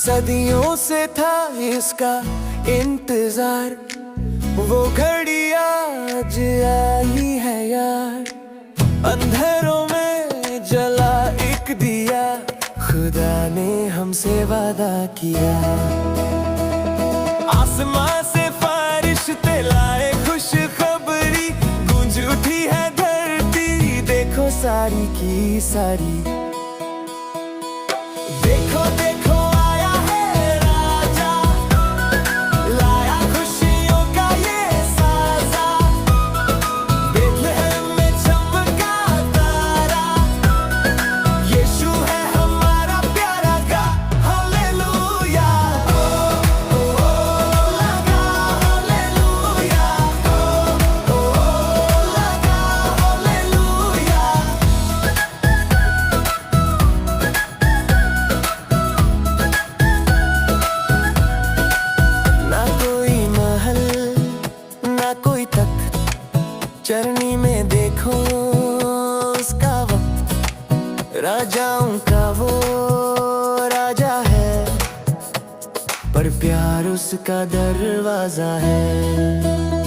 सदियों से था इसका इंतजार, वो घड़ी आज आई है यार। अंधेरों में जला एक दिया, खुदा ने हमसे वादा किया। आसमां से फारिश्ते लाए खुशखबरी, गूंज उठी है धरती देखो सारी की सारी। देखो देखो आया है राजा, लाया खुशियों का ये साजा। बेथलेहम में चमका तारा, यीशु है हमारा प्यारा गा हालेलुया। ओ ओ ओ लगा हालेलुया, ओ ओ ओ लगा हालेलुया। ना कोई महल ना कोई तख्त, चरनी में देखो उसका वक्त। राजाओं का वो राजा है, पर प्यार उसका दरवाजा है।